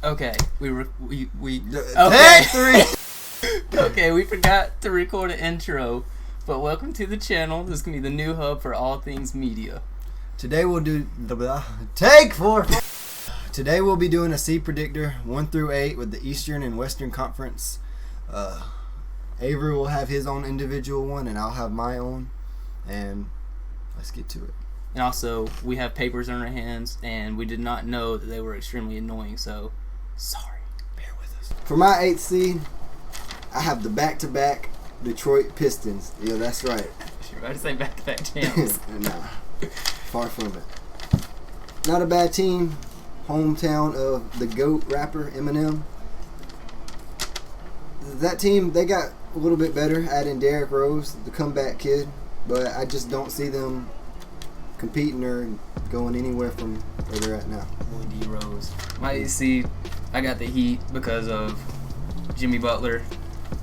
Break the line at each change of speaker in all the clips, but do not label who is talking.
Okay, we
Take three.
Okay, we forgot to record an intro, but welcome to the channel. This is gonna be the new hub for all things media.
Today we'll do take four. Today we'll be doing a seed predictor 1 through 8 with the Eastern and Western Conference. Avery will have his own individual one, and I'll have my own. And let's get to it.
And also, we have papers in our hands, and we did not know that they were extremely annoying. So, sorry.
Bear with us. For my 8th seed, I have the back-to-back Detroit Pistons. Yeah, that's right.
You're about to say back-to-back champs.
Nah, far from it. Not a bad team. Hometown of the GOAT rapper Eminem. That team, they got a little bit better, adding Derrick Rose, the comeback kid, but I just don't see them competing or going anywhere from where they're at now.
D Rose. My 8th seed, I got the Heat because of Jimmy Butler.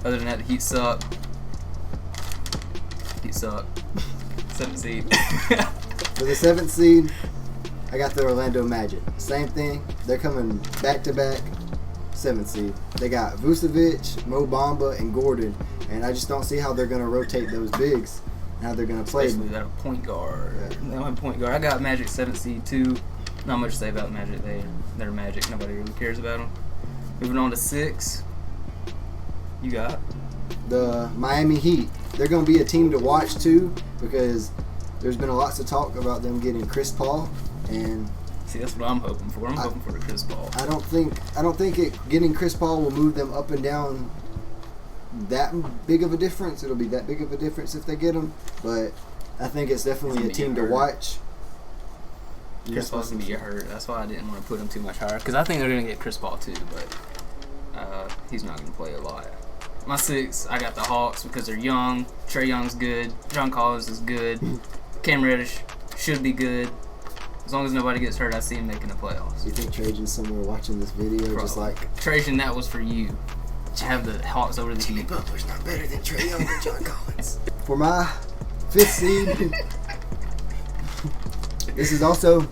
Other than that, the Heat suck. Heat suck. 7th seed.
For the 7th seed, I got the Orlando Magic. Same thing. They're coming back-to-back 7th seed. They got Vucevic, Mo Bamba, and Gordon, and I just don't see how they're going to rotate those bigs and how they're going to play.
Especially without a point guard. Yeah. They don't have a point guard. I got Magic 7th seed too. Not much to say about Magic. They're Magic. Nobody really cares about them. Moving on to 6. You got
the Miami Heat. They're going to be a team to watch too because there's been lots of talk about them getting Chris Paul, and
see, that's what I'm hoping for. I'm hoping for the Chris Paul.
I don't think getting Chris Paul will move them up and down that big of a difference. It'll be that big of a difference if they get him, but I think it's definitely a team to watch.
Chris Paul's gonna be hurt. That's why I didn't want to put him too much higher because I think they're gonna get Chris Paul too, but he's not gonna play a lot. My 6, I got the Hawks because they're young. Trae Young's good. John Collins is good. Cam Reddish should be good. As long as nobody gets hurt, I see him making the playoffs.
You think Trajan's somewhere watching this video? Probably. Just like
Trajan, that was for you. To have the Hawks over the
Jimmy Butler's not better than Trae Young and John Collins. For my 5th seed, this is also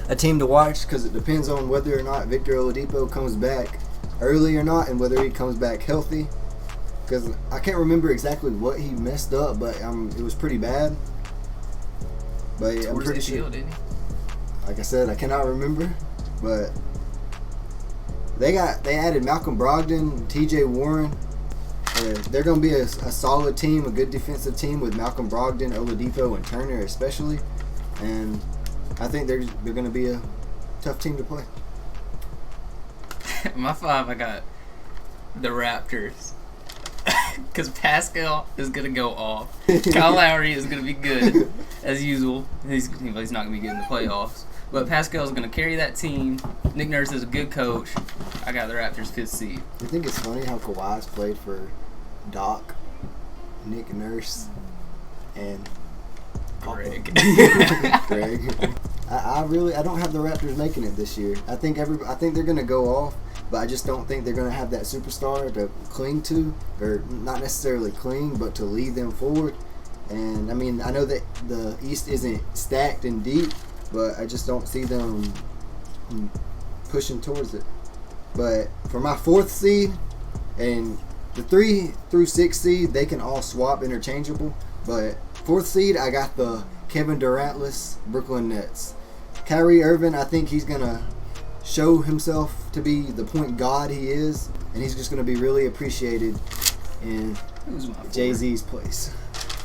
a team to watch because it depends on whether or not Victor Oladipo comes back early or not, and whether he comes back healthy. Because I can't remember exactly what he messed up, but it was pretty bad. But I'm pretty sure.
Didn't he?
Like I said, I cannot remember, but they added Malcolm Brogdon, T.J. Warren. They're going to be a solid team, a good defensive team with Malcolm Brogdon, Oladipo, and Turner especially. And I think they're going to be a tough team to play.
My 5, I got the Raptors. Because Pascal is going to go off. Kyle Lowry is going to be good, as usual. He's not going to be good in the playoffs. But Pascal's going to carry that team. Nick Nurse is a good coach. I got the Raptors 5th seed.
You think it's funny how Kawhi's played for Doc, Nick Nurse, and
Greg.
Greg. I don't have the Raptors making it this year. I think they're going to go off, but I just don't think they're going to have that superstar to cling to, or not necessarily cling, but to lead them forward. And I mean, I know that the East isn't stacked and deep, but I just don't see them pushing towards it. But for my 4th seed and the 3 through 6 seed, they can all swap interchangeable. But 4th seed, I got the Kevin Durant-less Brooklyn Nets. Kyrie Irving, I think he's going to show himself to be the point god he is, and he's just going to be really appreciated in Jay-Z's place.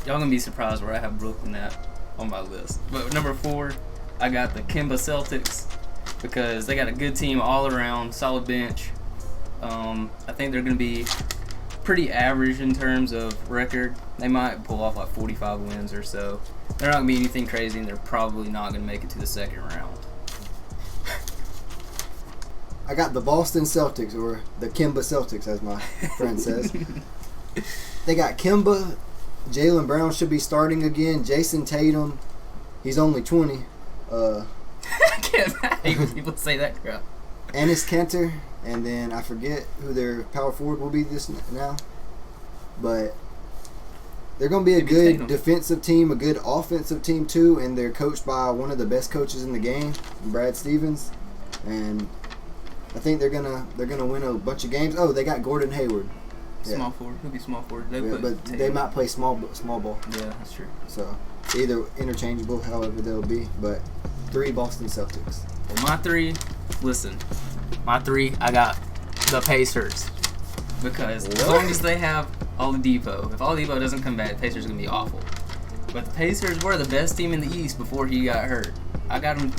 Y'all going to be surprised where I have Brooklyn at on my list. But number 4, I got the Kimba Celtics because they got a good team all around, solid bench. I think they're going to be pretty average in terms of record. They might pull off like 45 wins or so. They're not going to be anything crazy, and they're probably not going to make it to the 2nd round.
I got the Boston Celtics, or the Kimba Celtics, as my friend says. They got Kimba. Jaylen Brown should be starting again. Jason Tatum, he's only 20.
I hate when people say that crap.
Enes Kanter, and then I forget who their power forward will be this now. But they're going to be a good defensive team, a good offensive team too, and they're coached by one of the best coaches in the game, Brad Stevens. And I think they're gonna win a bunch of games. Oh, they got Gordon Hayward. Yeah.
Small forward. He'll be small forward.
But they might play small ball.
Yeah, that's true.
So either interchangeable, however they'll be. But 3 Boston Celtics.
Well, my 3. Listen, my 3. I got the Pacers because as long as they have Oladipo, if Oladipo doesn't come back, the Pacers are gonna be awful. But the Pacers were the best team in the East before he got hurt. I got them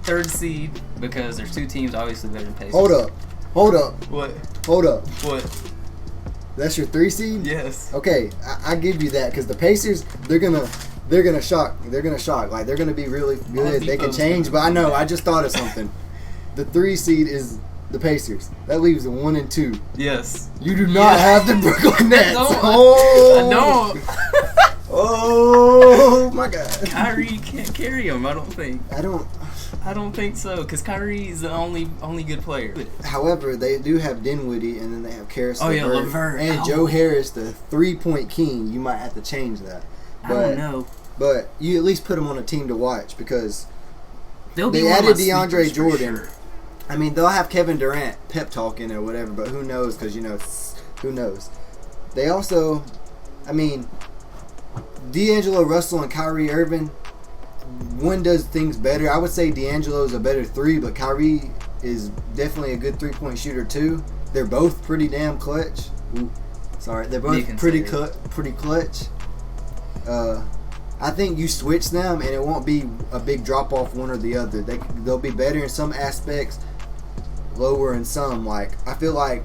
3rd seed because there's 2 teams obviously better than Pacers.
Hold up.
What?
Hold up.
What?
That's your 3 seed?
Yes.
Okay, I give you that because the Pacers, they're gonna shock. They're gonna shock. Like they're gonna be really good. They can change, but I know. I just thought of something. The 3 seed is the Pacers. That leaves the 1 and 2.
Yes.
You do not have the Brooklyn Nets.
I don't.
Oh my God.
Kyrie can't carry him. I don't think.
I don't
think so because Kyrie is the only good player.
However, they do have Dinwiddie, and then they have Karis
LeVert.
and Joe Harris, the 3-point king. You might have to change that.
I don't know.
But you at least put them on a team to watch because
They
added DeAndre Jordan.
Sure.
I mean, they'll have Kevin Durant pep talking or whatever, but who knows? Because who knows? They also, I mean, D'Angelo Russell and Kyrie Irving. One does things better. I would say D'Angelo is a better 3, but Kyrie is definitely a good 3-point shooter too. They're both pretty damn clutch. Sorry, they're both pretty clutch. I think you switch them and it won't be a big drop off one or the other. They'll be better in some aspects, lower in some. Like I feel like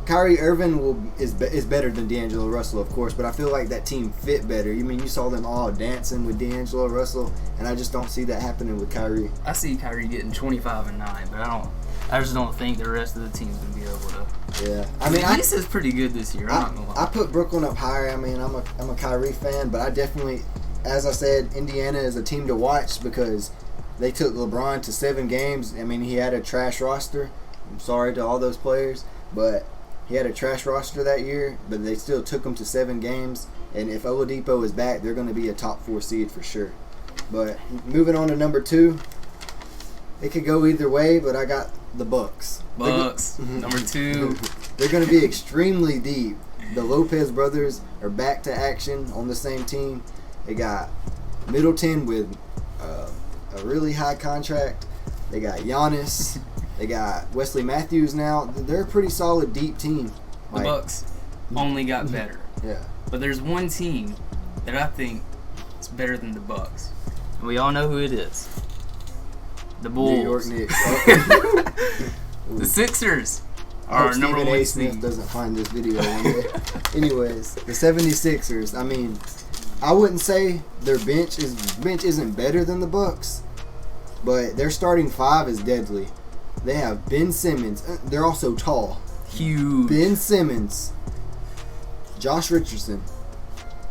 Kyrie Irving is better than D'Angelo Russell, of course, but I feel like that team fit better. You mean you saw them all dancing with D'Angelo Russell, and I just don't see that happening with Kyrie.
I see Kyrie getting 25 and 9, but I just don't think the rest of the team's gonna be able to.
Yeah, I mean,
the East is pretty good this year. I'm not gonna lie.
I put Brooklyn up higher. I mean, I'm a Kyrie fan, but I definitely, as I said, Indiana is a team to watch because they took LeBron to 7 games. I mean, he had a trash roster. I'm sorry to all those players, but he had a trash roster that year, but they still took him to 7 games. And if Oladipo is back, they're going to be a top 4 seed for sure. But moving on to number 2, it could go either way, but I got the Bucks.
Number 2.
They're going to be extremely deep. The Lopez brothers are back to action on the same team. They got Middleton with a really high contract. They got Giannis. They got Wesley Matthews now. They're a pretty solid, deep team.
The Bucks only got better.
Yeah.
But there's one team that I think is better than the Bucks. And we all know who it is. The Bulls.
New York Knicks.
The Sixers
I hope
are number
Stephen
1
A. Smith
seed.
doesn't find this video one day. Anyways, the 76ers. I mean, I wouldn't say their bench isn't better than the Bucks, but their starting 5 is deadly. They have Ben Simmons. They're also tall.
Huge.
Ben Simmons, Josh Richardson,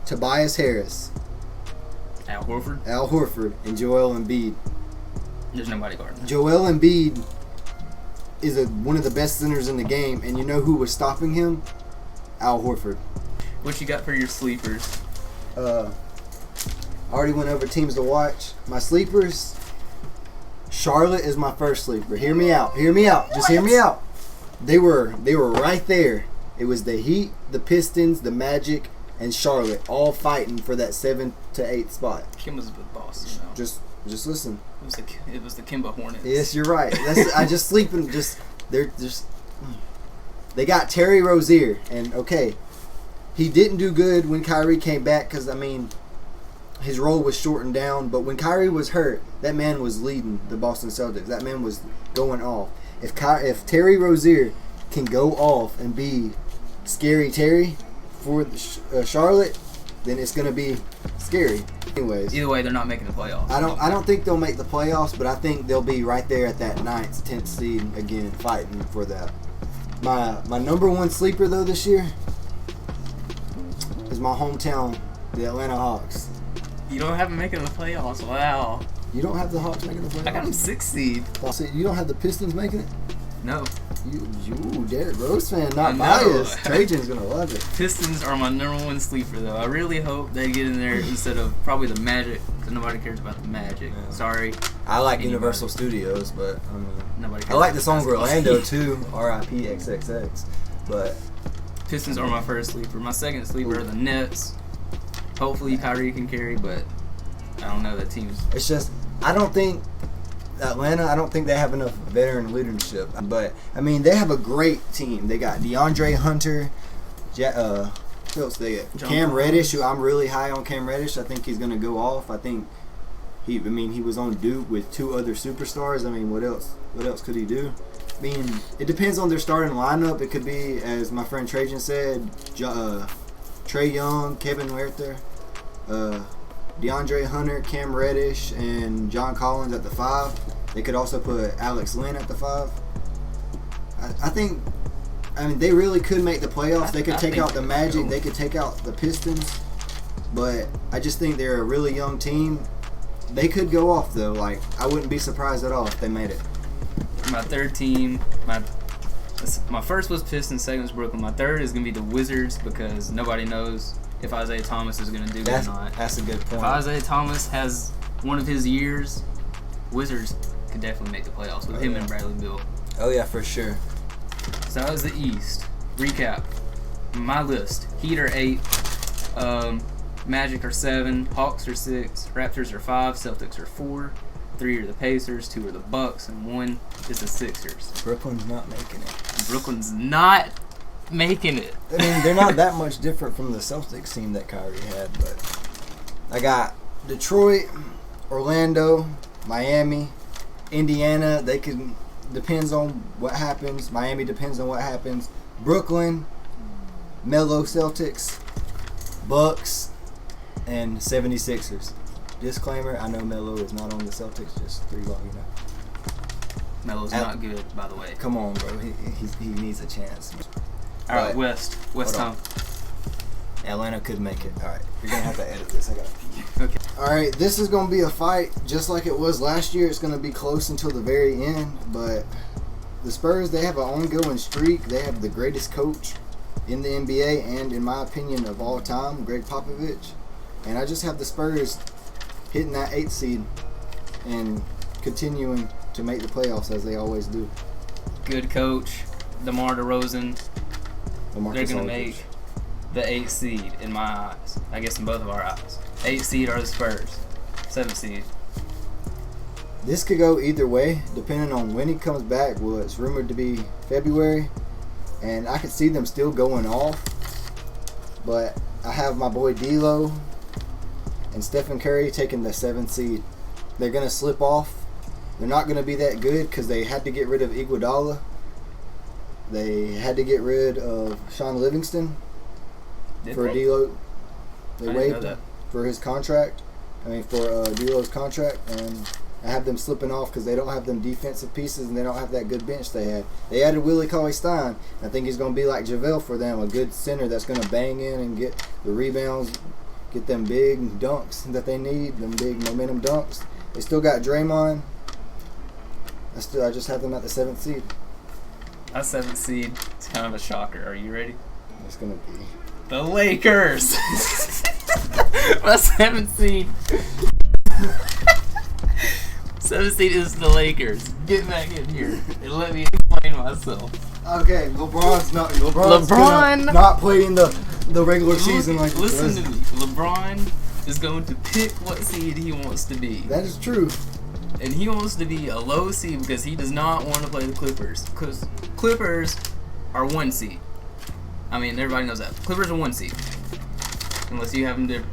Tobias Harris,
Al Horford.
and Joel Embiid.
There's nobody guarding that.
Joel Embiid is one of the best centers in the game, and you know who was stopping him? Al Horford.
What you got for your sleepers?
I already went over teams to watch. My sleepers, Charlotte is my first sleeper. Hear me out. Just hear me out. They were right there. It was the Heat, the Pistons, the Magic, and Charlotte all fighting for that 7th to 8th spot.
Kimba's with Boston now.
Just listen.
It was the Kimba Hornets.
Yes, you're right. I just sleeping. They got Terry Rozier, and okay, he didn't do good when Kyrie came back because I mean, his role was shortened down. But when Kyrie was hurt, that man was leading the Boston Celtics. That man was going off. If Terry Rozier can go off and be scary Terry for Charlotte, then it's gonna be scary. Anyways,
Either way, they're not making the playoffs.
I don't think they'll make the playoffs, but I think they'll be right there at that 9th, 10th seed again, fighting for that. My number 1 sleeper though this year is my hometown, the Atlanta Hawks.
You don't have them making the playoffs. Wow.
You don't have the Hawks making the playoffs?
I got them 6th seed.
So you don't have the Pistons making it?
No.
You Derrick Rose fan,
I
not
know.
biased. Trajan's gonna love it.
Pistons are my number one sleeper, though. I really hope they get in there instead of probably the Magic, because nobody cares about the Magic.
Yeah.
Sorry.
I like
Anybody.
Universal Studios, but I mean,
Nobody cares
I like
about
the song
basketball.
Orlando too. R.I.P. XXX. But
Pistons are my first sleeper. My second sleeper are the Nets. Hopefully Kyrie can carry, but I don't know. That team's...
it's just I don't think Atlanta. I don't think they have enough veteran leadership. But I mean, they have a great team. They got DeAndre Hunter. Who else they got?
John
Cam
Collins.
Reddish. Who I'm really high on Cam Reddish. I think he's gonna go off. I think he was on Duke with 2 other superstars. I mean, what else? What else could he do? I mean, it depends on their starting lineup. It could be, as my friend Trajan said, Trae Young, Kevin Huerter, DeAndre Hunter, Cam Reddish, and John Collins at the 5. They could also put Alex Len at the 5. I think, I mean, they really could make the playoffs. They could
I
take
think
out the
they
Magic.
could.
They could take out the Pistons. But I just think they're a really young team. They could go off, though. Like, I wouldn't be surprised at all if they made it.
My third team, my first was Pistons, second was Brooklyn. My third is going to be the Wizards because nobody knows if Isaiah Thomas is going to do it or not.
That's a good
If
point.
Isaiah Thomas has one of his years, Wizards could definitely make the playoffs with
Oh,
him
yeah.
and Bradley Beal.
Oh, yeah, for sure.
So that was the East. Recap. My list. Heat are 8. Magic are 7. Hawks are 6. Raptors are 5. Celtics are 4. 3 are the Pacers. 2 are the Bucks. And 1 is the Sixers.
Brooklyn's not making it.
Brooklyn's not making it.
I mean, they're not that much different from the Celtics team that Kyrie had, but I got Detroit, Orlando, Miami, Indiana. They can, depends on what happens. Miami depends on what happens. Brooklyn, Melo Celtics, Bucks, and 76ers. Disclaimer, I know Melo is not on the Celtics, just for you all you know.
Melo's not good, by the way.
Come on, bro. He needs a chance.
All right,
But-
West
Hold
Ham.
on. Atlanta could make it. All right, you're going to have to edit this. I got to pee.
Okay.
All right, this is going to be a fight just like it was last year. It's going to be close until the very end, but the Spurs, they have an ongoing streak. They have the greatest coach in the NBA and, in my opinion, of all time, Greg Popovich. And I just have the Spurs hitting that 8th seed and continuing to make the playoffs as they always do.
Good coach, DeMar DeRozan.
LaMarcus
They're going to
Aldridge.
make the 8th seed in my eyes. I guess in both of our eyes. 8th seed are the Spurs. 7th seed.
This could go either way, depending on when he comes back. Well, it's rumored to be February, and I could see them still going off. But I have my boy D'Lo and Stephen Curry taking the 7th seed. They're going to slip off. They're not going to be that good because they had to get rid of Iguodala. They had to get rid of Sean Livingston for D'Lo. They
I didn't know
waived
that.
for his contract. I mean, for D'Lo's contract, and I have them slipping off because they don't have them defensive pieces and they don't have that good bench they had. They added Willie Cauley-Stein. I think he's going to be like JaVale for them, a good center that's going to bang in and get the rebounds, get them big dunks that they need, them big momentum dunks. They still got Draymond. I just have them at the 7th seed.
My 7th seed is kind of a shocker. Are you ready?
It's going to be.
The Lakers. My 7th seed. 7th seed is the Lakers. Get back in here and let me explain myself.
Okay, LeBron's
LeBron-
gonna not play in the regular season like
Listen to me. LeBron is going to pick what seed he wants to be.
That is true.
And he wants to be a low seed because he does not want to play the Clippers. Because Clippers are 1 seed. I mean, everybody knows that. Clippers are 1 seed. Unless you have them to...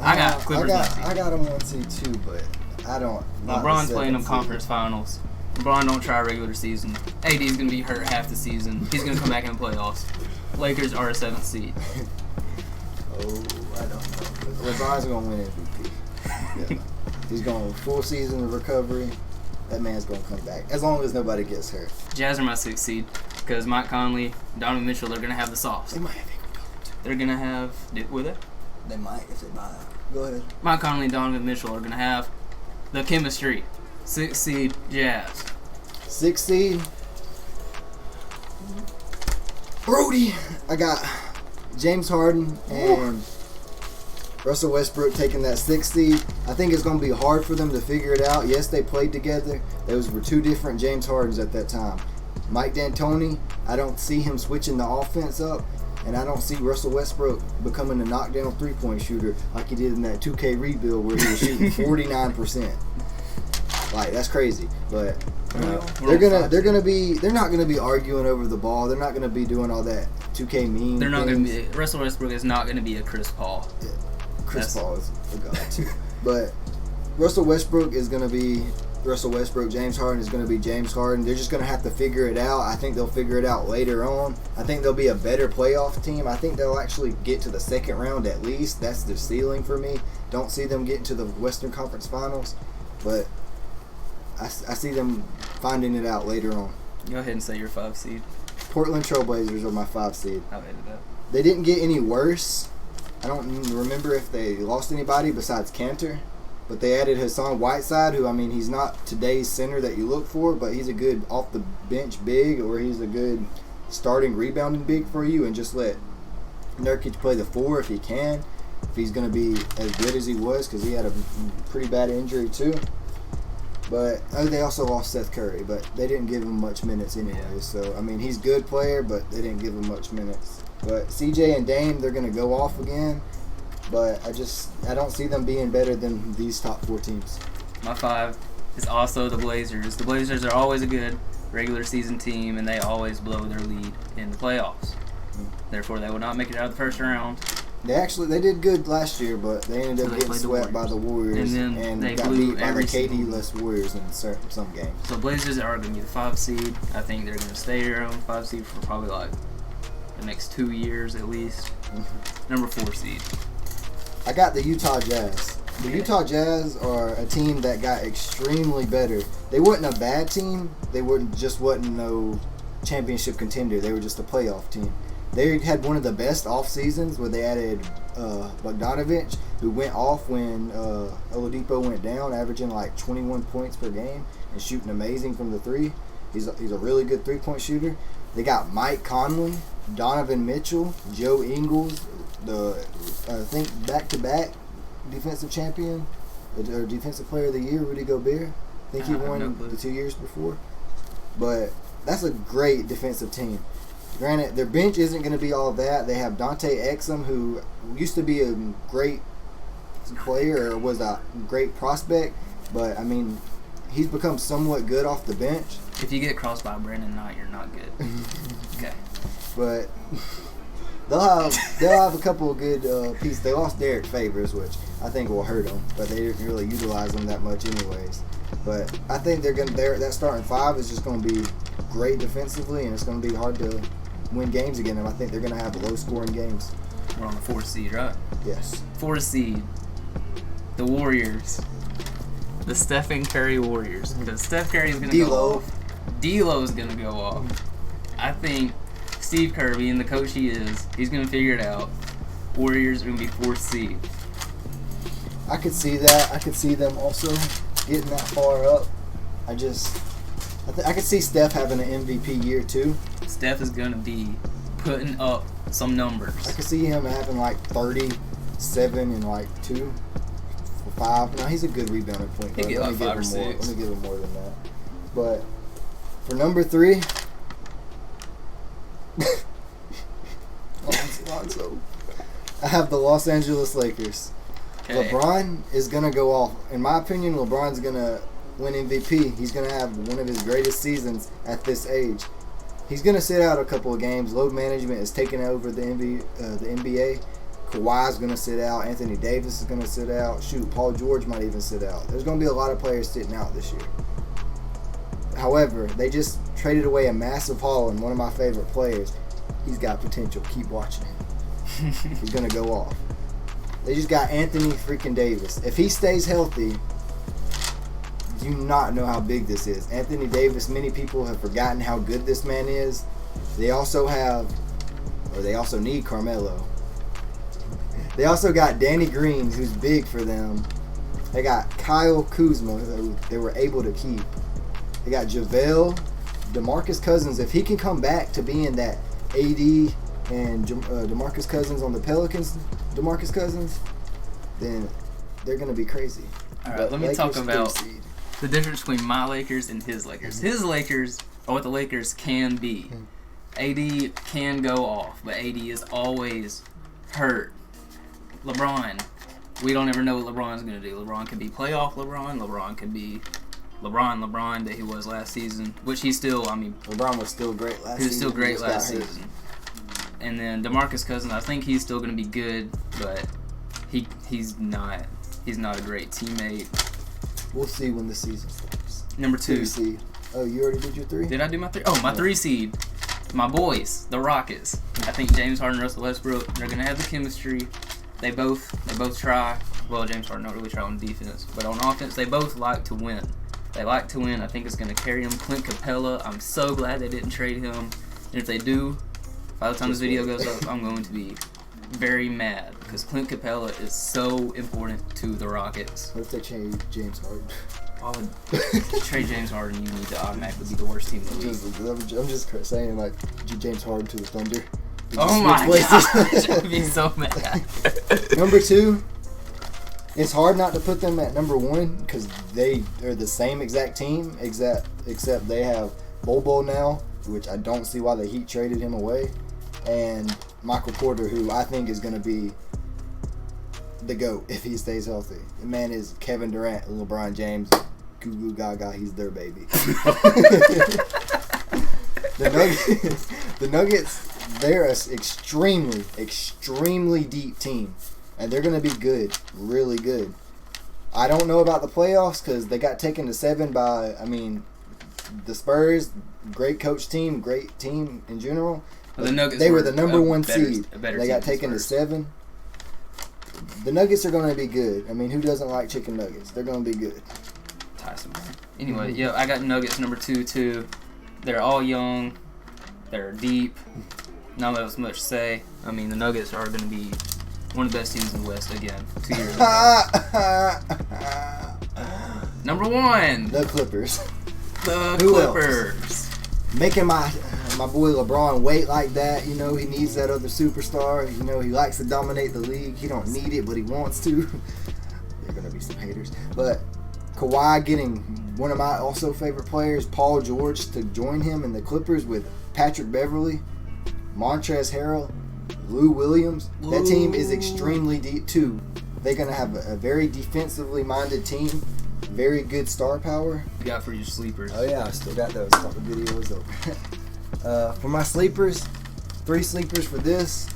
I got Clippers 1 seed.
I got him 1 seed too, but I don't. not
LeBron's
the
playing them
7th seed.
conference finals. LeBron don't try regular season. AD's going to be hurt half the season. He's going to come back in the playoffs. Lakers are a 7th seed.
Oh, I don't know. LeBron's gonna win MVP. Yeah. He's going full season of recovery. That man's gonna come back as long as nobody gets hurt.
Jazz are my 6th seed because Mike Conley, Donovan Mitchell, they're going to have the softs.
They might have Iguodala too.
They're going to have... With it?
They might if they buy out. Go ahead.
Mike Conley and Donovan Mitchell are going to have the chemistry. 6th seed, Jazz.
6th seed. Brody, I got James Harden and Russell Westbrook taking that 6th seed. I think it's going to be hard for them to figure it out. Yes, they played together. Those were two different James Hardens at that time. Mike D'Antoni, I don't see him switching the offense up, and I don't see Russell Westbrook becoming a knockdown three-point shooter like he did in that 2K rebuild where he was shooting 49%. Like, that's crazy. But they're not gonna be arguing over the ball. They're not gonna be doing all that 2K meme.
They're not
things.
going to be. Russell Westbrook is not going to be a Chris Paul.
Yeah. Chris Paul is a god too. But Russell Westbrook is going to be Russell Westbrook. James Harden is going to be James Harden. They're just going to have to figure it out. I think they'll figure it out later on. I think they'll be a better playoff team. I think they'll actually get to the second round at least. That's the ceiling for me. Don't see them getting to the Western Conference Finals, but I see them finding it out later on.
Go ahead and say your 5 seed.
Portland Trailblazers are my 5 seed.
I'll edit that.
They didn't get any worse. I don't remember if they lost anybody besides Cantor, but they added Hassan Whiteside, who, I mean, he's not today's center that you look for, but he's a good off-the-bench big, or he's a good starting rebounding big for you, and just let Nurkic play the 4 if he can, if he's going to be as good as he was, because he had a pretty bad injury too. But they also lost Seth Curry, but they didn't give him much minutes anyway. So, I mean, he's a good player, but they didn't give him much minutes. But CJ and Dame, they're going to go off again. But I don't see them being better than these top 4 teams.
My 5 is also the Blazers. The Blazers are always a good regular season team, and they always blow their lead in the playoffs. Therefore, they will not make it out of the first round.
They did good last year, but they ended up getting swept by the Warriors and
they
got
blew
beat by the
every
KD-less Warriors in some games.
So Blazers are going to be the 5 seed. I think they're going to stay around 5 seed for probably like the next 2 years at least. Number 4 seed.
I got the Utah Jazz. The Utah Jazz are a team that got extremely better. They weren't a bad team. They wasn't no championship contender. They were just a playoff team. They had one of the best off seasons where they added Bogdanovic, who went off when Oladipo went down, averaging like 21 points per game and shooting amazing from the 3. He's a really good 3-point shooter. They got Mike Conley, Donovan Mitchell, Joe Ingles, I think back-to-back defensive champion or defensive player of the year, Rudy Gobert. I think he won the 2 years before. But that's a great defensive team. Granted, their bench isn't going to be all that. They have Dante Exum, who used to be a great player or was a great prospect, but I mean, he's become somewhat good off the bench.
If you get crossed by Brandon Knight, you're not good. Okay.
But they'll have a couple of good pieces. They lost Derek Favors, which I think will hurt them, but they didn't really utilize them that much anyways. But I think that starting 5 is just going to be great defensively, and it's going to be hard to win games again. And I think they're going to have low-scoring games.
We're on the 4th seed, right?
Yes.
4th seed. The Warriors. The Stephen Curry Warriors. Because Steph Curry is going to go off. D'Lo is going to go off. I think Steve Kerr, being the coach he is, he's going to figure it out. Warriors are going to be 4th seed.
I could see that. I could see them also getting that far up. I could see Steph having an MVP year too.
Steph is going to be putting up some numbers.
I could see him having like 37 and like 2 or 5. No, he's a good rebounder point guard.
Let me
give him more than that. But for number 3, Lonzo. I have the Los Angeles Lakers. Okay. LeBron is going to go off. In my opinion, LeBron's going to win MVP. He's going to have one of his greatest seasons at this age. He's going to sit out a couple of games. Load management is taking over the NBA. Kawhi's going to sit out. Anthony Davis is going to sit out. Paul George might even sit out. There's going to be a lot of players sitting out this year. However, they just traded away a massive haul and one of my favorite players. He's got potential. Keep watching him. He's going to go off. They just got Anthony freaking Davis. If he stays healthy, do not know how big this is. Anthony Davis, many people have forgotten how good this man is. They also need Carmelo. They also got Danny Green, who's big for them. They got Kyle Kuzma, who they were able to keep. They got JaVale, DeMarcus Cousins. If he can come back to being that AD and DeMarcus Cousins on the Pelicans, DeMarcus Cousins, then they're going to be crazy.
All right,
But
let me
Lakers
talk about
3 seed.
the difference between my Lakers and his Lakers. His Lakers are what the Lakers can be. AD can go off, but AD is always hurt. LeBron, we don't ever know what LeBron's going to do. LeBron can be playoff LeBron. LeBron can be LeBron that he was last season, which he's still,
LeBron was still great last season.
he was still great
He just
last
got hurt.
season. And then DeMarcus Cousins, I think he's still going to be good, but he's not a great teammate.
We'll see when the season starts.
Number 2.
3 seed. Oh, you already did your 3?
Did I do my 3? Oh, my 3 seed. My boys, the Rockets. I think James Harden and Russell Westbrook, they're going to have the chemistry. They both try. Well, James Harden don't really try on defense, but on offense, they both like to win. They like to win. I think it's going to carry them. Clint Capella, I'm so glad they didn't trade him. And if they do, by the time this video goes up, I'm going to be very mad because Clint Capella is so important to the Rockets.
What if they change James Harden?
Trade James Harden, you need to automatically be the worst team in the league.
I'm just saying, like, James Harden to the Thunder.
Oh my gosh, I'd be so mad.
Number 2, it's hard not to put them at number 1 because they are the same exact team, except they have Bobo now, which I don't see why the Heat traded him away, and Michael Porter, who I think is going to be the GOAT if he stays healthy. The man is Kevin Durant, LeBron James, Goo Goo Gaga, he's their baby. The Nuggets, they're an extremely, extremely deep team, and they're going to be good, really good. I don't know about the playoffs because they got taken to 7 by, the Spurs, great coach team, great team in general.
Well, the Nuggets
they were the number 1
better,
seed.
They
got taken to 7. The Nuggets are going to be good. Who doesn't like chicken nuggets? They're going to be good.
Tyson. Anyway, yeah, I got Nuggets number 2 too. They're all young. They're deep. Not else much to say. The Nuggets are going to be one of the best teams in the West again. 2 years ago. Number 1.
The Clippers.
The
Who
Clippers.
Making my boy LeBron wait like that. He needs that other superstar. He likes to dominate the league. He don't need it, but he wants to. There are going to be some haters. But Kawhi getting one of my also favorite players, Paul George, to join him in the Clippers with Patrick Beverly, Montrezl Harrell, Lou Williams. That team is extremely deep too. They're going to have a very defensively minded team. Very good star power.
What you got for your sleepers?
Oh yeah, I still got those. Thought the video was over. For my sleepers, 3 sleepers for this.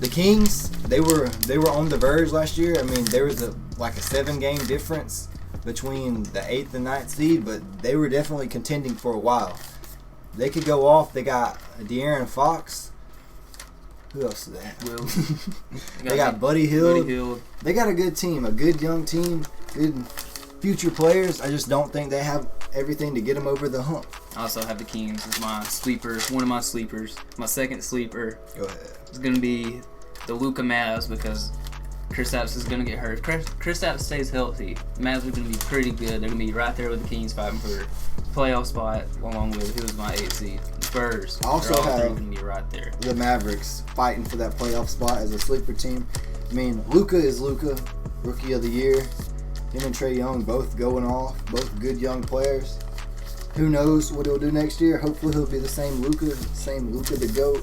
The Kings, they were on the verge last year. There was a 7-game difference between the 8th and 9th seed, but they were definitely contending for a while. They could go off. They got De'Aaron Fox. Who else is that? They got Buddy Hield. They got a good team, a good young team, good future players. I just don't think they have everything to get them over the hump.
I also have the Kings as my sleeper, one of my sleepers. My second sleeper
Go ahead.
is going to be the Luka Mavs because Kristaps is going to get hurt. If Kristaps stays healthy, the Mavs are going to be pretty good. They're going to be right there with the Kings fighting for playoff spot along with who was my 8th seed. The Spurs.
I also
they're all
have
going to be right there.
The Mavericks fighting for that playoff spot as a sleeper team. Luka is Luka, Rookie of the Year. Him and Trae Young both going off, both good young players. Who knows what he'll do next year? Hopefully he'll be the same Luka the GOAT.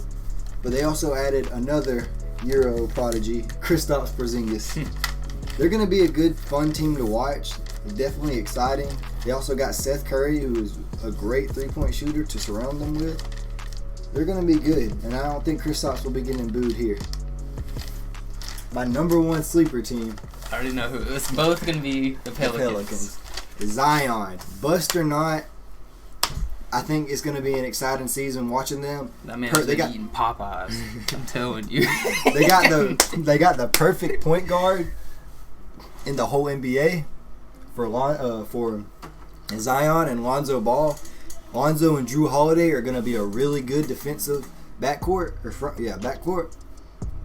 But they also added another Euro prodigy, Kristaps Porzingis. They're going to be a good, fun team to watch. Definitely exciting. They also got Seth Curry, who is a great three-point shooter to surround them with. They're going to be good, and I don't think Kristaps will be getting booed here. My number 1 sleeper team.
I already know who. It's both going to be the Pelicans.
Zion. Bust or not, I think it's going to be an exciting season watching them.
That man's been eating Popeyes. I'm telling you.
They got the perfect point guard in the whole NBA for Zion and Lonzo Ball. Lonzo and Drew Holiday are going to be a really good defensive backcourt.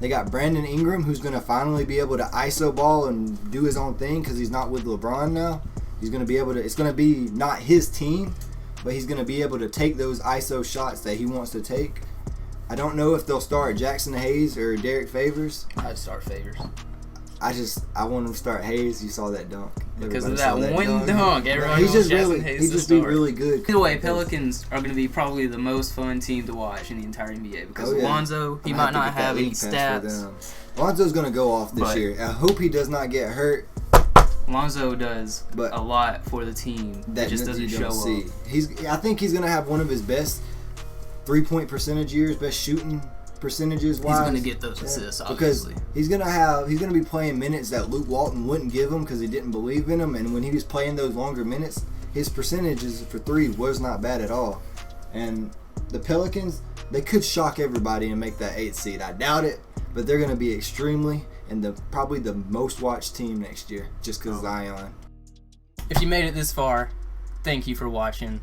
They got Brandon Ingram, who's going to finally be able to ISO ball and do his own thing because he's not with LeBron now. He's going to be able to. It's going to be not his team, but he's going to be able to take those ISO shots that he wants to take. I don't know if they'll start Jackson Hayes or Derek Favors.
I'd start Favors.
I want him to start Hayes. You saw that dunk.
Because of
Everybody
that
saw
one dunk. Everybody
He's
wants
just
Jackson
really,
Hayes
he
to
just be
start.
really good.
Either way, Pelicans are going to be probably the most fun team to watch in the entire NBA because
Oh, yeah.
Lonzo, he
I
might
to
not
get that
have any
league pass for
stats.
them. Lonzo's gonna go off this
But-
year. I hope he does not get hurt.
Lonzo does
But
a lot for the team.
That
It just
you
doesn't
don't
show
see.
up.
I think he's gonna have one of his best 3-point percentage years, best shooting percentages wise.
He's going to get those assists,
because
obviously.
he's gonna be playing minutes that Luke Walton wouldn't give him because he didn't believe in him. And when he was playing those longer minutes, his percentages for three was not bad at all. And the Pelicans, they could shock everybody and make that 8th seed. I doubt it, but they're gonna be extremely and probably the most watched team next year just because Zion.
If you made it this far, thank you for watching.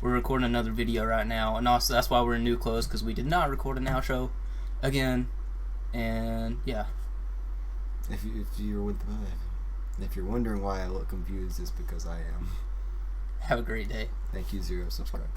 We're recording another video right now, and also that's why we're in new clothes, because we did not record an outro again. And yeah,
If you're wondering why I look confused, it's because I am.
have a great day.
Thank you, 0 subscribers.